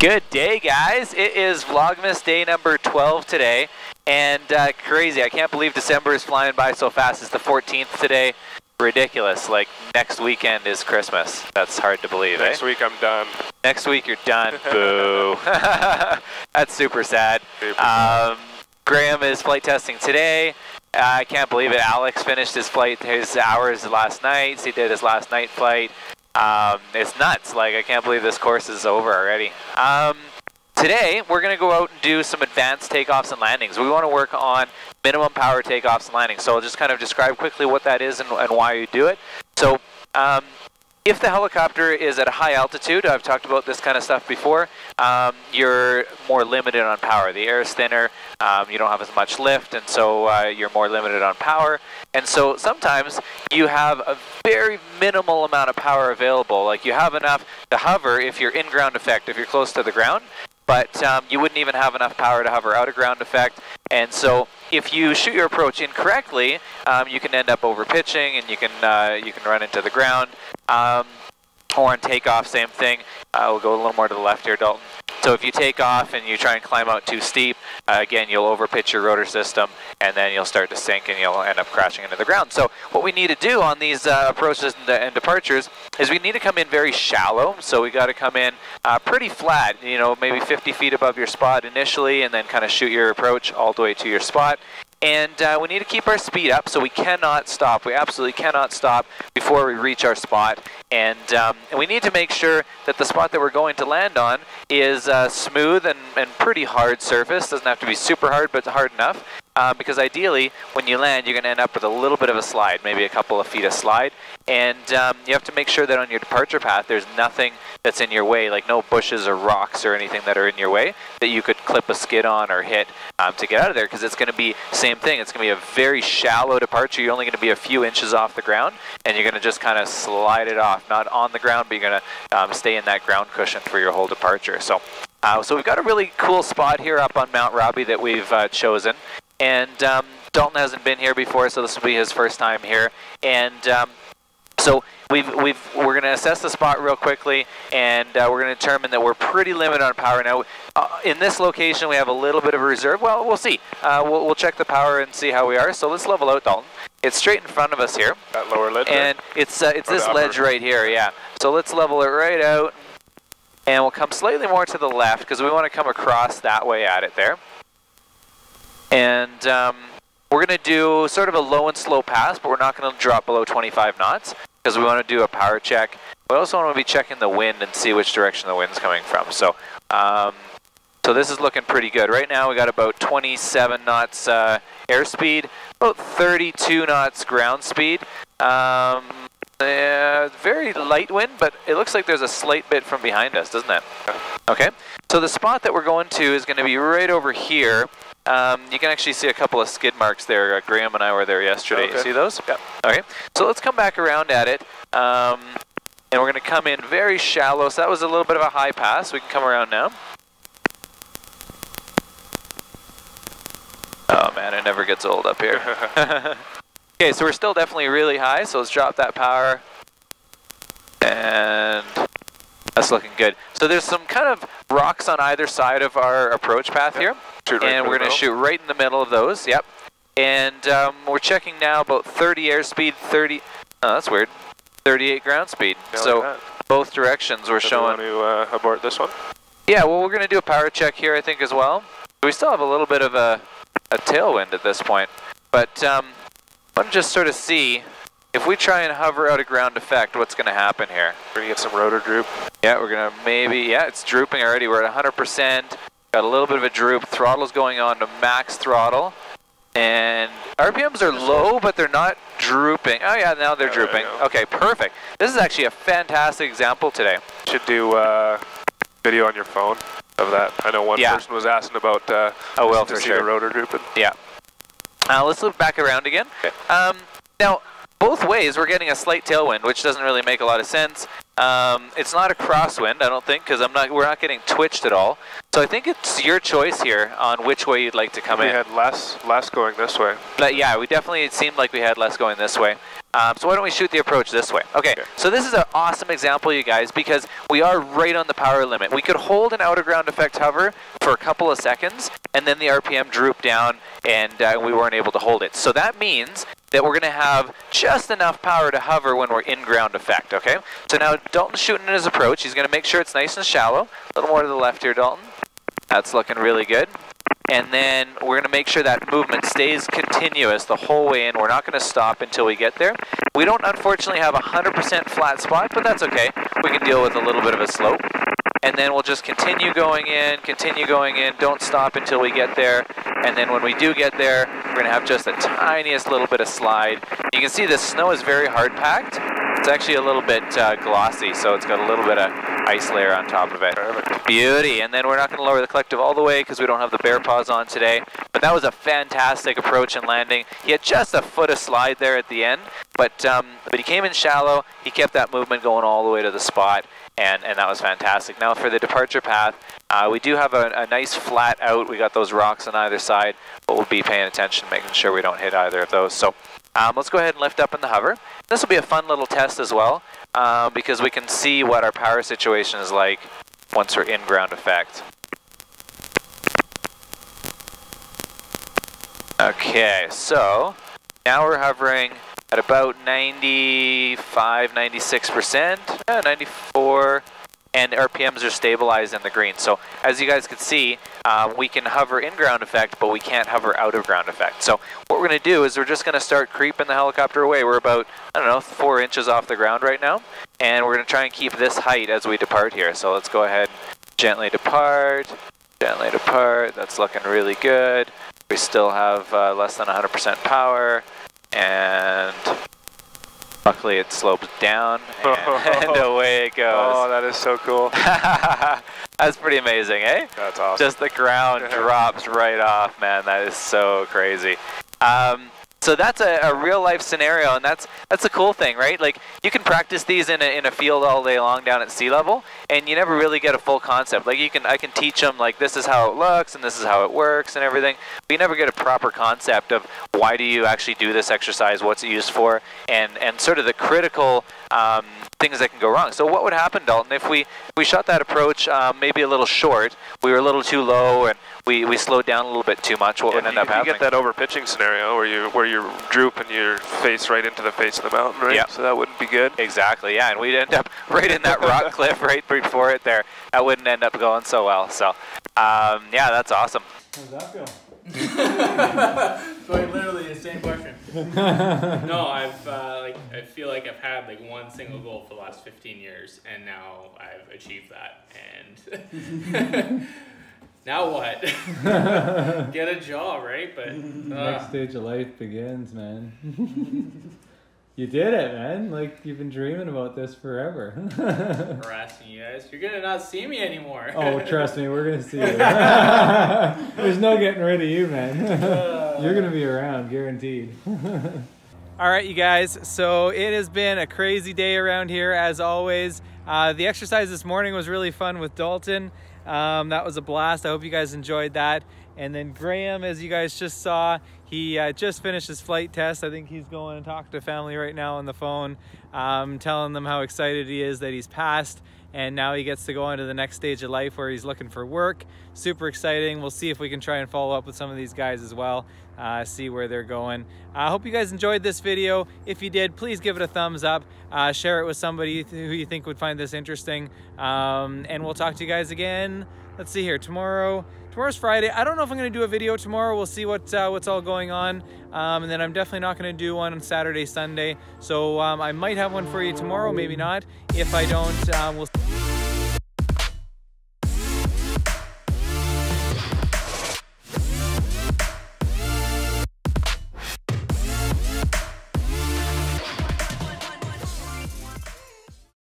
Good day, guys. It is Vlogmas day number 12 today, and crazy. I can't believe December is flying by so fast. It's the 14th today. Ridiculous. Like, next weekend is Christmas. That's hard to believe, Next week I'm done. Next week you're done. Boo. That's super sad. Graham is flight testing today. I can't believe it. Alex finished his flight, his hours last night. He did his last night flight. It's nuts. Like, I can't believe this course is over already. Today, we're going to go out and do some advanced takeoffs and landings. We want to work on minimum power takeoffs and landings. So I'll just kind of describe quickly what that is and why you do it. So, if the helicopter is at a high altitude, I've talked about this kind of stuff before, you're more limited on power. The air is thinner, you don't have as much lift, and so you're more limited on power. And so sometimes you have a very minimal amount of power available. Like, you have enough to hover if you're in ground effect, if you're close to the ground, but you wouldn't even have enough power to hover out of ground effect. And so if you shoot your approach incorrectly, you can end up over pitching, and you can run into the ground. Or on takeoff, same thing. We'll go a little more to the left here, Dalton. So if you take off and you try and climb out too steep, again, you'll overpitch your rotor system, and then you'll start to sink, and you'll end up crashing into the ground. So what we need to do on these approaches and departures is we need to come in very shallow. So we got to come in pretty flat, you know, maybe 50 feet above your spot initially, and then kind of shoot your approach all the way to your spot. And we need to keep our speed up, so we cannot stop. We absolutely cannot stop before we reach our spot. And we need to make sure that the spot that we're going to land on is smooth and pretty hard surface. Doesn't have to be super hard, but hard enough. Because ideally, when you land, you're going to end up with a little bit of a slide, maybe a couple of feet of slide. And you have to make sure that on your departure path, there's nothing that's in your way, like no bushes or rocks or anything that are in your way that you could clip a skid on or hit to get out of there, because it's going to be same thing. It's going to be a very shallow departure. You're only going to be a few inches off the ground, and you're going to just kind of slide it off, not on the ground, but you're going to stay in that ground cushion for your whole departure. So, so we've got a really cool spot here up on Mount Robbie that we've chosen. And Dalton hasn't been here before, so this will be his first time here. And so we're going to assess the spot real quickly, and we're going to determine that we're pretty limited on power. Now, in this location, we have a little bit of a reserve. Well, we'll see. We'll check the power and see how we are. So let's level out, Dalton. It's straight in front of us here. That lower ledge. And it's this ledge right here, yeah. So let's level it right out, and we'll come slightly more to the left, because we want to come across that way at it there. And we're going to do sort of a low and slow pass, but we're not going to drop below 25 knots because we want to do a power check. We also want to be checking the wind and see which direction the wind's coming from. So, so this is looking pretty good. Right now we got about 27 knots airspeed, about 32 knots ground speed. Very light wind, but it looks like there's a slight bit from behind us, doesn't it? Okay, so the spot that we're going to is going to be right over here. You can actually see a couple of skid marks there. Graham and I were there yesterday. Okay. You see those? Yeah. Okay, so let's come back around at it. And we're going to come in very shallow. So that was a little bit of a high pass. We can come around now. Oh man, it never gets old up here. Okay, so we're still definitely really high, so let's drop that power. And that's looking good. So there's some kind of rocks on either side of our approach path here. And we're going to shoot right in the middle of those, yep. And we're checking now about 30 airspeed, 30, oh that's weird, 38 ground speed. Yeah, so like both directions we're showing. Do you want to abort this one? Yeah, well we're going to do a power check here I think as well. We still have a little bit of a tailwind at this point. But I want to just sort of see, if we try and hover out of ground effect, what's going to happen here? We're going to get some rotor droop. Yeah, we're going to maybe, yeah, it's drooping already. We're at 100%. Got a little bit of a droop. Throttle's going on to max throttle. And RPMs are low, but they're not drooping. Oh yeah, now they're drooping. Okay, perfect. This is actually a fantastic example today. You should do video on your phone of that. I know one person was asking about to see the rotor drooping. Yeah. Let's loop back around again. Okay. Now, both ways we're getting a slight tailwind, which doesn't really make a lot of sense. It's not a crosswind, I don't think, because we're not getting twitched at all. So I think it's your choice here on which way you'd like to come in. We had less going this way. But yeah, it seemed like we had less going this way. So why don't we shoot the approach this way? Okay, so this is an awesome example, you guys, because we are right on the power limit. We could hold an outer ground effect hover for a couple of seconds, and then the RPM drooped down, and we weren't able to hold it. So that means that we're going to have just enough power to hover when we're in ground effect, okay? So now Dalton's shooting in his approach. He's going to make sure it's nice and shallow. A little more to the left here, Dalton. That's looking really good. And then we're going to make sure that movement stays continuous the whole way in. We're not going to stop until we get there. We don't unfortunately have a 100% flat spot, but that's okay. We can deal with a little bit of a slope. And then we'll just continue going in, don't stop until we get there. And then when we do get there, we're going to have just the tiniest little bit of slide. You can see the snow is very hard packed. It's actually a little bit glossy, so it's got a little bit of ice layer on top of it. Perfect. Beauty. And then we're not going to lower the collective all the way because we don't have the bear paws on today. But that was a fantastic approach and landing. He had just a foot of slide there at the end, but he came in shallow. He kept that movement going all the way to the spot. And that was fantastic. Now for the departure path, we do have a nice flat out. We got those rocks on either side, but we'll be paying attention, making sure we don't hit either of those. So let's go ahead and lift up in the hover. This will be a fun little test as well, because we can see what our power situation is like once we're in ground effect. Okay, so now we're hovering at about 95, 96%, 94, and RPMs are stabilized in the green. So as you guys can see, we can hover in ground effect, but we can't hover out of ground effect. So what we're going to do is we're just going to start creeping the helicopter away. We're about, I don't know, 4 inches off the ground right now, and we're going to try and keep this height as we depart here. So let's go ahead, gently depart, that's looking really good. We still have less than 100% power. And luckily it slopes down and away it goes. Oh, that is so cool. That's pretty amazing, eh? That's awesome. Just the ground drops right off, man. That is so crazy. So that's a real life scenario, and that's the cool thing, right? Like, you can practice these in a field all day long down at sea level, and you never really get a full concept. Like, I can teach them, like, this is how it looks and this is how it works and everything, but you never get a proper concept of why do you actually do this exercise, what's it used for, and sort of the critical things that can go wrong. So what would happen, Dalton, if we shot that approach maybe a little short, we were a little too low, and we slowed down a little bit too much? What would end up happening? You get that over pitching scenario where you're drooping your face right into the face of the mountain, right? Yeah. So that wouldn't be good. Exactly, yeah, and we'd end up right in that rock cliff right before it there. That wouldn't end up going so well. So, yeah, that's awesome. How does that feel? Quite literally the same question. No, I feel like I've had like one single goal for the last 15 years, and now I've achieved that. And now what? Get a job, right? But next stage of life begins, man. You did it, man. Like, you've been dreaming about this forever. Harassing you guys. You're gonna not see me anymore. Oh, trust me, we're gonna see you. There's no getting rid of you, man. You're gonna be around, guaranteed. All right, you guys, so it has been a crazy day around here, as always. The exercise this morning was really fun with Dalton. That was a blast. I hope you guys enjoyed that. And then Graham, as you guys just saw, he just finished his flight test. I think he's going and talking to family right now on the phone, telling them how excited he is that he's passed. And now he gets to go on to the next stage of life where he's looking for work. Super exciting. We'll see if we can try and follow up with some of these guys as well, see where they're going. I hope you guys enjoyed this video. If you did, please give it a thumbs up. Share it with somebody who you think would find this interesting. And we'll talk to you guys again. Let's see here, tomorrow's Friday. I don't know if I'm gonna do a video tomorrow. We'll see what's all going on. And then I'm definitely not gonna do one on Saturday, Sunday. So I might have one for you tomorrow, maybe not. If I don't, we'll